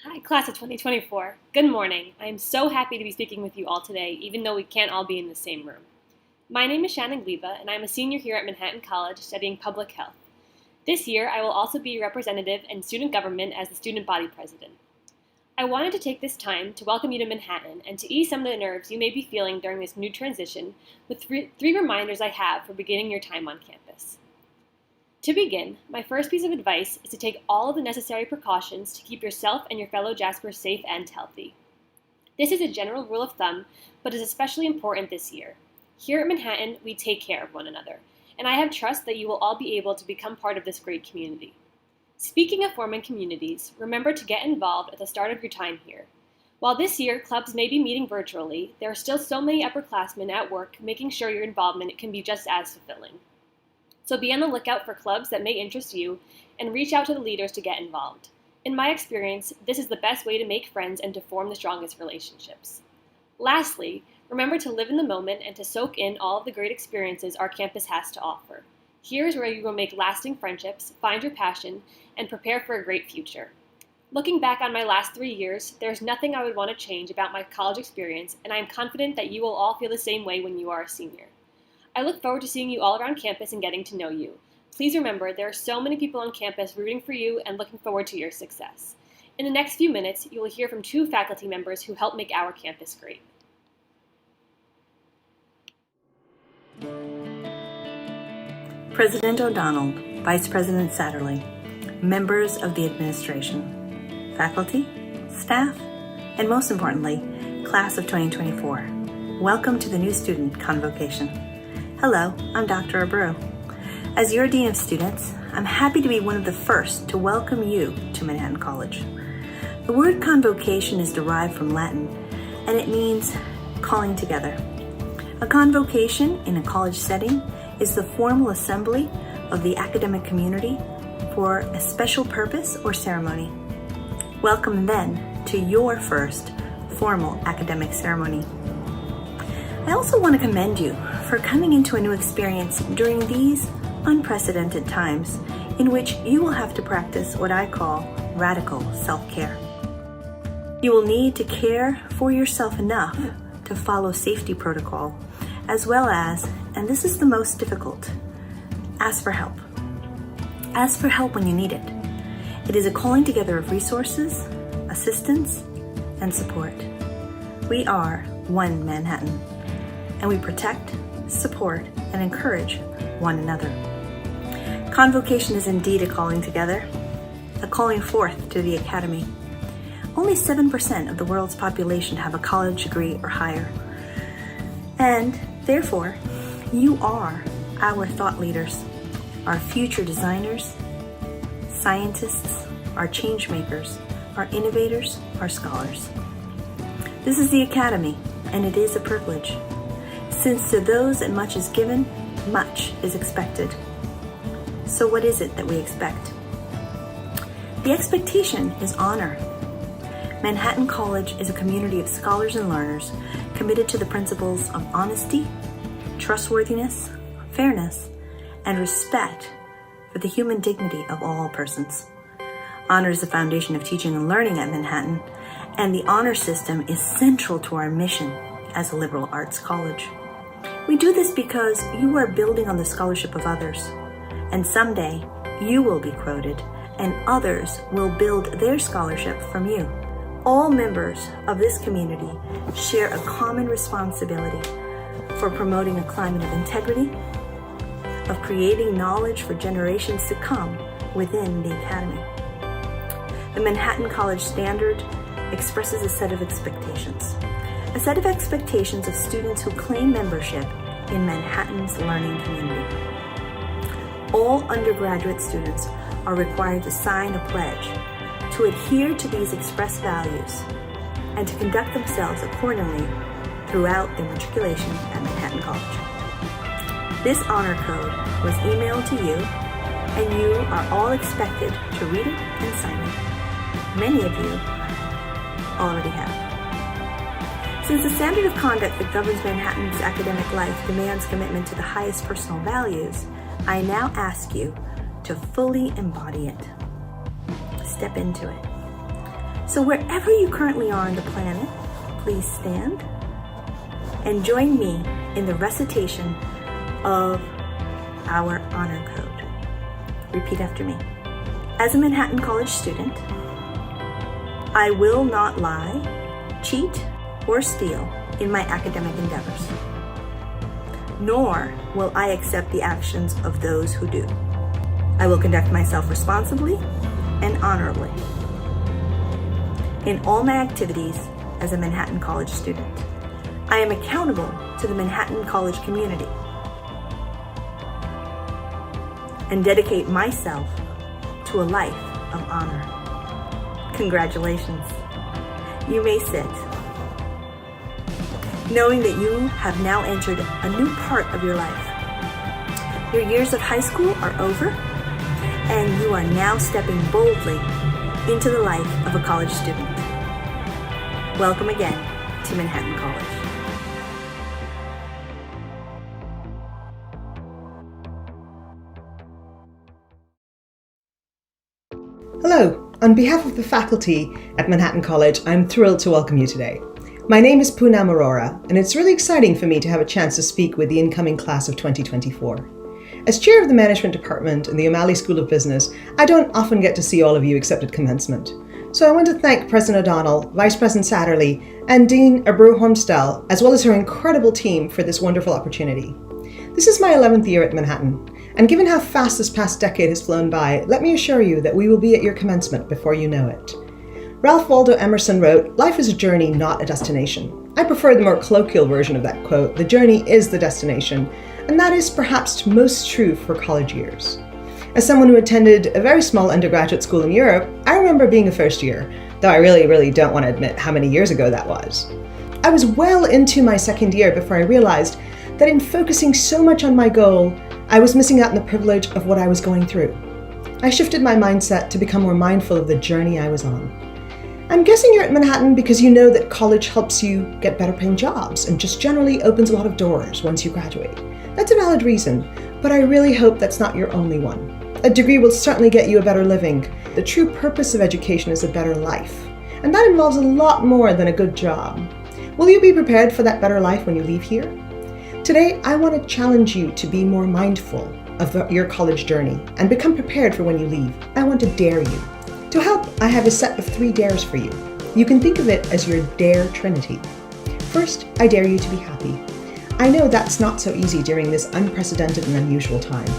Hi, class of 2024. Good morning. I am so happy to be speaking with you all today, even though we can't all be in the same room. My name is Shannon Gleba, and I'm a senior here at Manhattan College studying public health. This year, I will also be representative in student government as the student body president. I wanted to take this time to welcome you to Manhattan and to ease some of the nerves you may be feeling during this new transition with three reminders I have for beginning your time on campus. To begin, my first piece of advice is to take all of the necessary precautions to keep yourself and your fellow Jaspers safe and healthy. This is a general rule of thumb, but is especially important this year. Here at Manhattan, we take care of one another, and I have trust that you will all be able to become part of this great community. Speaking of forming communities, remember to get involved at the start of your time here. While this year clubs may be meeting virtually, there are still so many upperclassmen at work making sure your involvement can be just as fulfilling. So be on the lookout for clubs that may interest you and reach out to the leaders to get involved. In my experience, this is the best way to make friends and to form the strongest relationships. Lastly, remember to live in the moment and to soak in all of the great experiences our campus has to offer. Here is where you will make lasting friendships, find your passion, and prepare for a great future. Looking back on my last 3 years, there's nothing I would want to change about my college experience, and I am confident that you will all feel the same way when you are a senior. I look forward to seeing you all around campus and getting to know you. Please remember, there are so many people on campus rooting for you and looking forward to your success. In the next few minutes, you will hear from 2 faculty members who help make our campus great. President O'Donnell, Vice President Satterley, members of the administration, faculty, staff, and most importantly, class of 2024. Welcome to the new student convocation. Hello, I'm Dr. Abreu. As your Dean of Students, I'm happy to be one of the first to welcome you to Manhattan College. The word convocation is derived from Latin, and it means calling together. A convocation in a college setting is the formal assembly of the academic community for a special purpose or ceremony. Welcome then to your first formal academic ceremony. I also want to commend you for coming into a new experience during these unprecedented times in which you will have to practice what I call radical self-care. You will need to care for yourself enough to follow safety protocol, as well as, and this is the most difficult, ask for help. Ask for help when you need it. It is a calling together of resources, assistance, and support. We are one Manhattan, and we protect, support, and encourage one another. Convocation is indeed a calling together, a calling forth to the academy. Only 7% of the world's population have a college degree or higher. And therefore, you are our thought leaders, our future designers, scientists, our change makers, our innovators, our scholars. This is the academy, and it is a privilege. Since to those that much is given, much is expected. So what is it that we expect? The expectation is honor. Manhattan College is a community of scholars and learners committed to the principles of honesty, trustworthiness, fairness, and respect for the human dignity of all persons. Honor is the foundation of teaching and learning at Manhattan, and the honor system is central to our mission as a liberal arts college. We do this because you are building on the scholarship of others, and someday you will be quoted, and others will build their scholarship from you. All members of this community share a common responsibility for promoting a climate of integrity, of creating knowledge for generations to come within the academy. The Manhattan College Standard expresses a set of expectations. A set of expectations of students who claim membership in Manhattan's learning community. All undergraduate students are required to sign a pledge to adhere to these expressed values and to conduct themselves accordingly throughout their matriculation at Manhattan College. This honor code was emailed to you, and you are all expected to read it and sign it. Many of you already have. Since the standard of conduct that governs Manhattan's academic life demands commitment to the highest personal values, I now ask you to fully embody it. Step into it. So wherever you currently are on the planet, please stand and join me in the recitation of our honor code. Repeat after me. As a Manhattan College student, I will not lie, cheat, or steal in my academic endeavors, nor will I accept the actions of those who do. I will conduct myself responsibly and honorably in all my activities as a Manhattan College student. I am accountable to the Manhattan College community and dedicate myself to a life of honor. Congratulations. You may sit, knowing that you have now entered a new part of your life. Your years of high school are over, and you are now stepping boldly into the life of a college student. Welcome again to Manhattan College. Hello, on behalf of the faculty at Manhattan College, I'm thrilled to welcome you today. My name is Poonam Arora, and it's really exciting for me to have a chance to speak with the incoming class of 2024. As chair of the management department in the O'Malley School of Business, I don't often get to see all of you except at commencement. So I want to thank President O'Donnell, Vice President Satterley, and Dean Abreu-Hornbostel, as well as her incredible team for this wonderful opportunity. This is my 11th year at Manhattan, and given how fast this past decade has flown by, let me assure you that we will be at your commencement before you know it. Ralph Waldo Emerson wrote, "Life is a journey, not a destination." I prefer the more colloquial version of that quote, "The journey is the destination," and that is perhaps most true for college years. As someone who attended a very small undergraduate school in Europe, I remember being a first year, though I really don't want to admit how many years ago that was. I was well into my second year before I realized that in focusing so much on my goal, I was missing out on the privilege of what I was going through. I shifted my mindset to become more mindful of the journey I was on. I'm guessing you're at Manhattan because you know that college helps you get better paying jobs and just generally opens a lot of doors once you graduate. That's a valid reason, but I really hope that's not your only one. A degree will certainly get you a better living. The true purpose of education is a better life, and that involves a lot more than a good job. Will you be prepared for that better life when you leave here? Today, I want to challenge you to be more mindful of your college journey and become prepared for when you leave. I want to dare you. To help, I have a set of 3 dares for you. You can think of it as your Dare Trinity. First, I dare you to be happy. I know that's not so easy during this unprecedented and unusual time.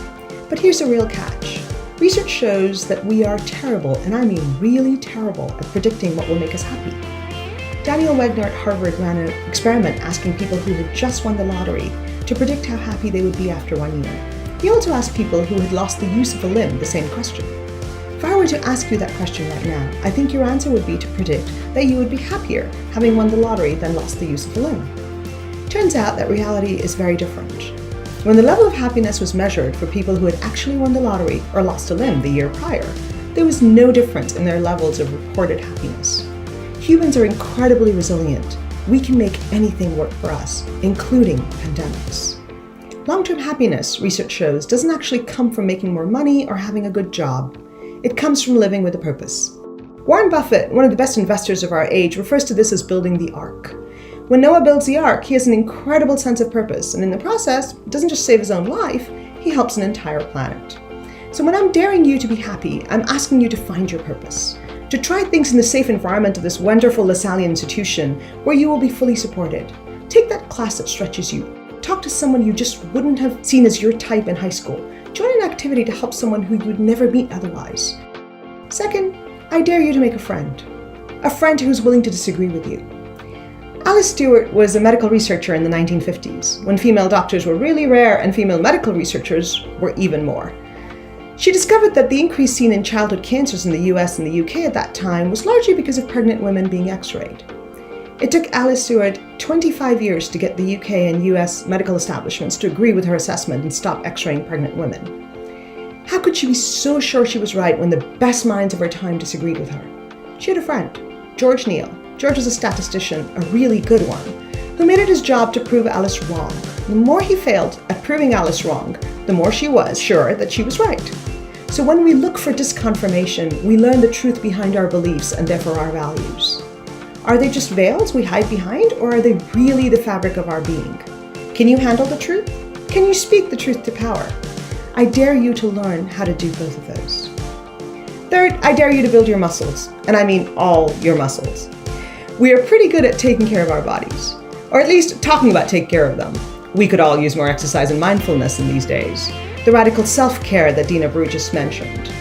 But here's a real catch. Research shows that we are terrible, and I mean really terrible, at predicting what will make us happy. Daniel Wegner at Harvard ran an experiment asking people who had just won the lottery to predict how happy they would be after 1 year. He also asked people who had lost the use of a limb the same question. If I were to ask you that question right now, I think your answer would be to predict that you would be happier having won the lottery than lost the use of a limb. Turns out that reality is very different. When the level of happiness was measured for people who had actually won the lottery or lost a limb the year prior, there was no difference in their levels of reported happiness. Humans are incredibly resilient. We can make anything work for us, including pandemics. Long-term happiness, research shows, doesn't actually come from making more money or having a good job. It comes from living with a purpose. Warren Buffett, one of the best investors of our age, refers to this as building the ark. When Noah builds the ark, he has an incredible sense of purpose, and in the process, doesn't just save his own life, he helps an entire planet. So when I'm daring you to be happy, I'm asking you to find your purpose, to try things in the safe environment of this wonderful LaSalle institution where you will be fully supported. Take that class that stretches you. Talk to someone you just wouldn't have seen as your type in high school. Join an activity to help someone who you would never meet otherwise. Second, I dare you to make a friend who's willing to disagree with you. Alice Stewart was a medical researcher in the 1950s, when female doctors were really rare and female medical researchers were even more. She discovered that the increase seen in childhood cancers in the US and the UK at that time was largely because of pregnant women being x-rayed. It took Alice Stewart 25 years to get the UK and US medical establishments to agree with her assessment and stop x-raying pregnant women. How could she be so sure she was right when the best minds of her time disagreed with her? She had a friend, George Neal. George was a statistician, a really good one, who made it his job to prove Alice wrong. The more he failed at proving Alice wrong, the more she was sure that she was right. So when we look for disconfirmation, we learn the truth behind our beliefs and therefore our values. Are they just veils we hide behind, or are they really the fabric of our being? Can you handle the truth? Can you speak the truth to power? I dare you to learn how to do both of those. Third, I dare you to build your muscles, and I mean all your muscles. We are pretty good at taking care of our bodies, or at least talking about taking care of them. We could all use more exercise and mindfulness in these days, the radical self-care that Dean Abreu just mentioned.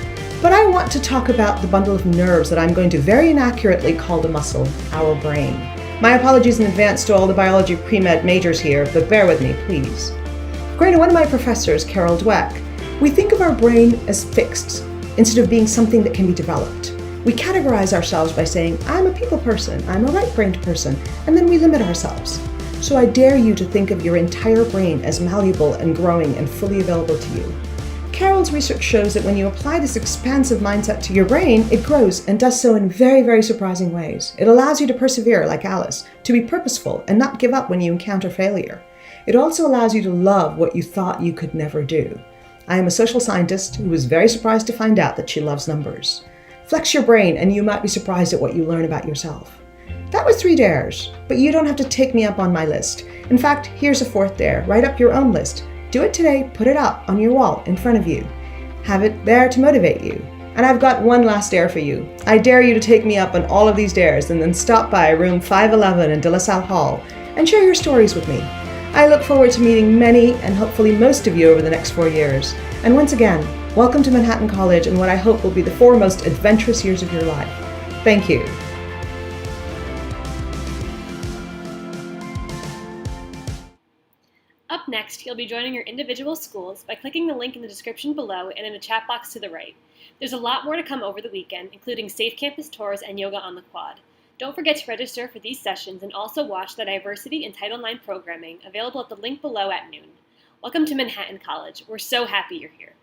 But I want to talk about the bundle of nerves that I'm going to very inaccurately call the muscle, our brain. My apologies in advance to all the biology pre-med majors here, but bear with me, please. According to one of my professors, Carol Dweck, we think of our brain as fixed, instead of being something that can be developed. We categorize ourselves by saying, I'm a people person, I'm a right-brained person, and then we limit ourselves. So I dare you to think of your entire brain as malleable and growing and fully available to you. Carol's research shows that when you apply this expansive mindset to your brain, it grows and does so in very, very surprising ways. It allows you to persevere like Alice, to be purposeful and not give up when you encounter failure. It also allows you to love what you thought you could never do. I am a social scientist who was very surprised to find out that she loves numbers. Flex your brain and you might be surprised at what you learn about yourself. That was 3 dares, but you don't have to take me up on my list. In fact, here's a 4th dare. Write up your own list. Do it today, put it up on your wall in front of you. Have it there to motivate you. And I've got one last dare for you. I dare you to take me up on all of these dares and then stop by room 511 in De La Salle Hall and share your stories with me. I look forward to meeting many and hopefully most of you over the next 4 years. And once again, welcome to Manhattan College and what I hope will be the 4 most adventurous years of your life. Thank you. Up next, you'll be joining your individual schools by clicking the link in the description below and in the chat box to the right. There's a lot more to come over the weekend, including safe campus tours and yoga on the quad. Don't forget to register for these sessions and also watch the Diversity and Title IX programming available at the link below at noon. Welcome to Manhattan College. We're so happy you're here.